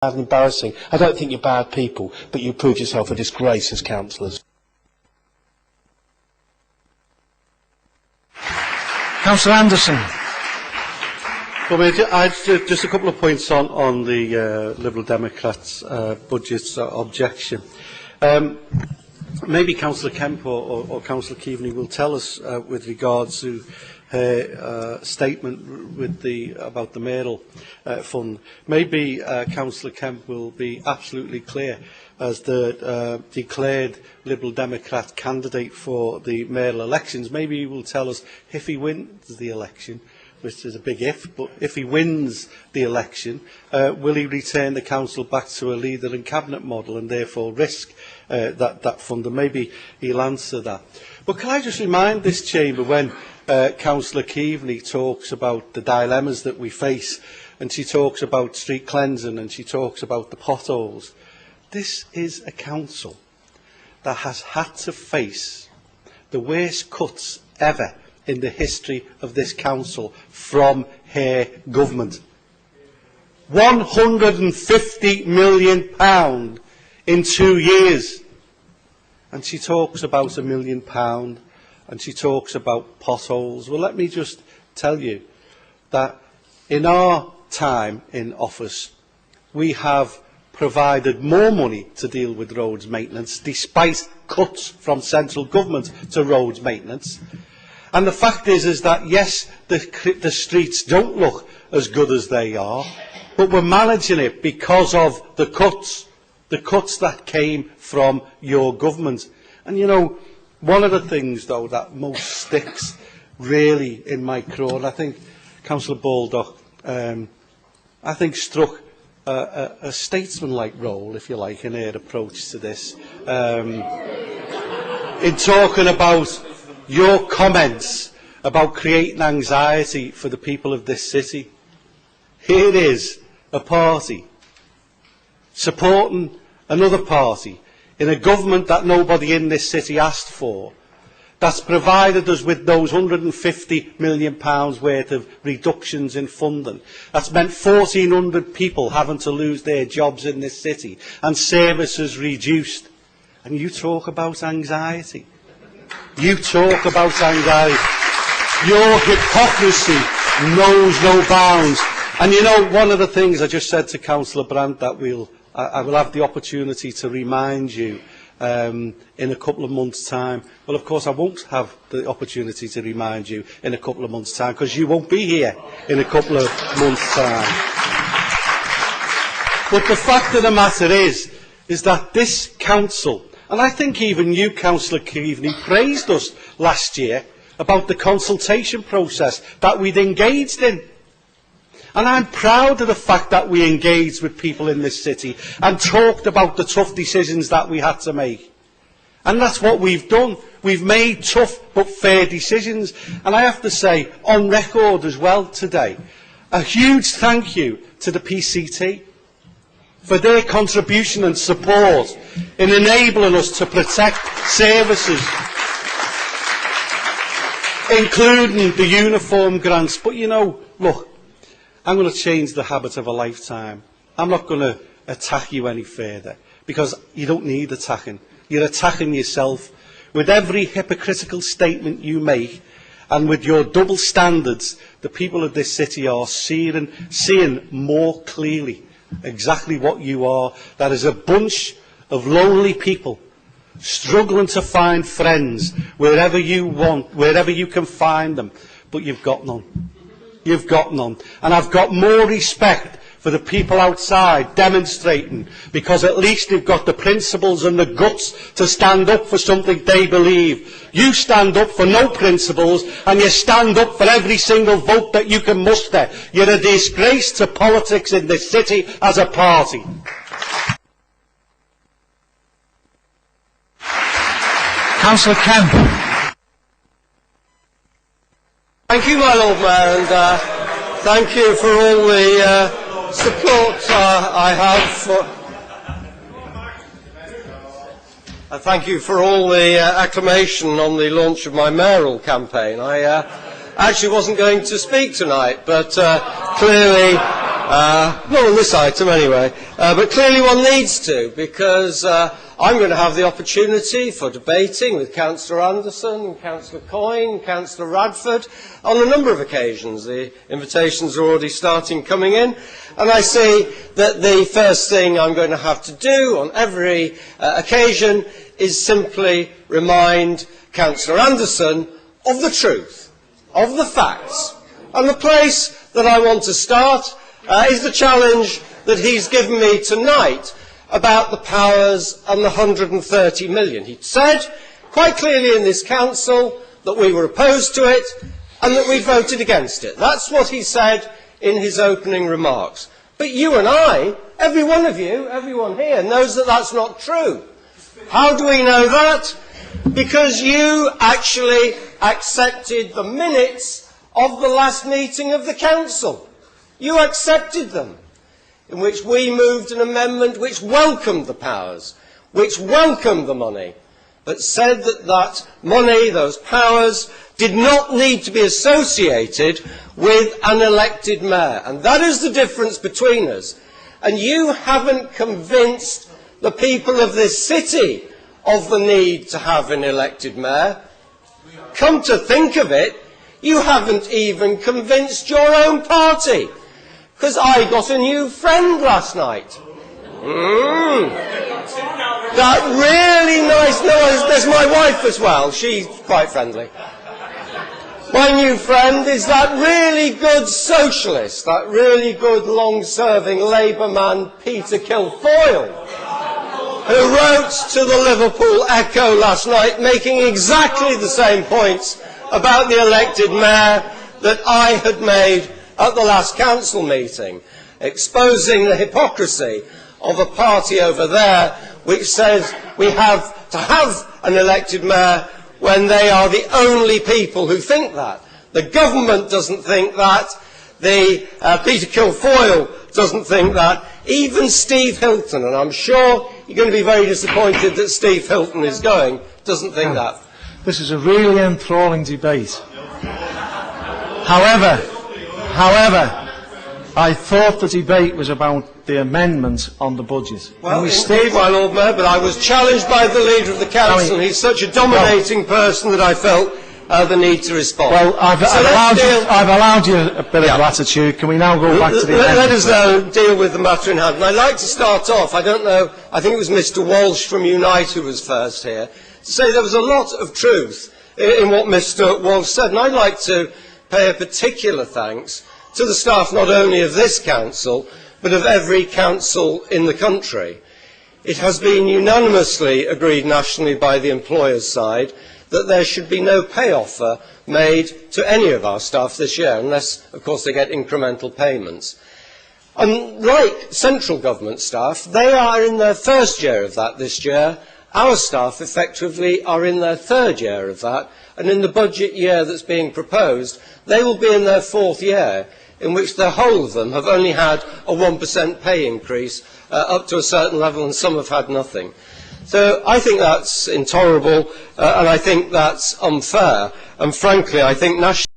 and embarrassing. I don't think you're bad people, but you proved yourself a disgrace as councillors. Councillor Anderson. Well, just a couple of points on the Liberal Democrats' budget objection. Maybe Councillor Kemp or Councillor Keaveney will tell us with regards to her statement about the mayoral fund. Maybe Councillor Kemp will be absolutely clear as the declared Liberal Democrat candidate for the mayoral elections. Maybe he will tell us if he wins the election, which is a big if, but if he wins the election, will he return the council back to a leader and cabinet model and therefore risk that fund? And maybe he'll answer that. But can I just remind this chamber, when Councillor Keaveney talks about the dilemmas that we face, and she talks about street cleansing and she talks about the potholes, this is a council that has had to face the worst cuts ever in the history of this council from her government. £150 million in 2 years. And she talks about £1 million and she talks about potholes. Well, let me just tell you that in our time in office, we have provided more money to deal with roads maintenance, despite cuts from central government to roads maintenance. And the fact is that, yes, the streets don't look as good as they are, but we're managing it because of the cuts that came from your government. And, you know, one of the things, though, that most sticks really in my craw, and I think Councillor Baldock, I think struck a statesman-like role, if you like, in her approach to this, in talking about your comments about creating anxiety for the people of this city. Here is a party supporting another party in a government that nobody in this city asked for, that's provided us with those £150 million worth of reductions in funding. That's meant 1,400 people having to lose their jobs in this city and services reduced. And you talk about anxiety. You talk about anxiety. Your hypocrisy knows no bounds. And you know, one of the things I just said to Councillor Brandt that I will have the opportunity to remind you in a couple of months' time. Well, of course, I won't have the opportunity to remind you in a couple of months' time, because you won't be here in a couple of months' time. But the fact of the matter is that this council, and I think even you, Councillor Keaveney, praised us last year about the consultation process that we'd engaged in. And I'm proud of the fact that we engaged with people in this city and talked about the tough decisions that we had to make. And that's what we've done. We've made tough but fair decisions. And I have to say, on record as well today, a huge thank you to the PCT for their contribution and support in enabling us to protect services, including the uniform grants. But you know, look, I'm going to change the habit of a lifetime. I'm not going to attack you any further, because you don't need attacking. You're attacking yourself with every hypocritical statement you make, and with your double standards. The people of this city are seeing more clearly exactly what you are. That is a bunch of lonely people struggling to find friends wherever you can find them, but you've got none. You've got none. And I've got more respect for the people outside demonstrating, because at least they've got the principles and the guts to stand up for something they believe. You stand up for no principles, and you stand up for every single vote that you can muster. You're a disgrace to politics in this city as a party. Councillor Kemp. Thank you, my Lord Mayor, and thank you for all the support I have for. Thank you for all the acclamation on the launch of my mayoral campaign. I actually wasn't going to speak tonight, but clearly Not on this item anyway, but clearly one needs to, because I'm going to have the opportunity for debating with Councillor Anderson, Councillor Coyne, Councillor Radford on a number of occasions. The invitations are already starting coming in, and I see that the first thing I'm going to have to do on every occasion is simply remind Councillor Anderson of the truth, of the facts. And the place that I want to start is the challenge that he's given me tonight about the powers and the 130 million. He said quite clearly in this council that we were opposed to it and that we voted against it. That's what he said in his opening remarks. But you and I, every one of you, everyone here, knows that that's not true. How do we know that? Because you actually accepted the minutes of the last meeting of the council. You accepted them, in which we moved an amendment which welcomed the powers, which welcomed the money, but said that that money, those powers, did not need to be associated with an elected mayor. And that is the difference between us. And you haven't convinced the people of this city of the need to have an elected mayor. Come to think of it, you haven't even convinced your own party. Because I got a new friend last night. That really nice, no, there's my wife as well, she's quite friendly. My new friend is that really good socialist, that really good long-serving Labour man, Peter Kilfoyle, who wrote to the Liverpool Echo last night making exactly the same points about the elected mayor that I had made at the last council meeting, exposing the hypocrisy of a party over there which says we have to have an elected mayor when they are the only people who think that. The government doesn't think that. Peter Kilfoyle doesn't think that. Even Steve Hilton, and I'm sure you're going to be very disappointed that Steve Hilton is going, doesn't think that. This is a really enthralling debate. However, I thought the debate was about the amendment on the budget. Well, indeed, my Lord Mayor, but I was challenged by the Leader of the Council, and he's such a dominating person that I felt the need to respond. Well, I've allowed you a bit of latitude. Can we now go back to the amendment? Let us deal with the matter in hand. And I'd like to start off, I don't know, I think it was Mr Walsh from Unite who was first here, to say there was a lot of truth in what Mr Walsh said, and I'd like to pay a particular thanks to the staff not only of this council, but of every council in the country. It has been unanimously agreed nationally by the employers' side that there should be no pay offer made to any of our staff this year, unless, of course, they get incremental payments. Unlike central government staff, they are in their first year of that this year. Our staff, effectively, are in their third year of that, and in the budget year that's being proposed, they will be in their fourth year, in which the whole of them have only had a 1% pay increase up to a certain level, and some have had nothing. So I think that's intolerable, and I think that's unfair, and frankly, I think national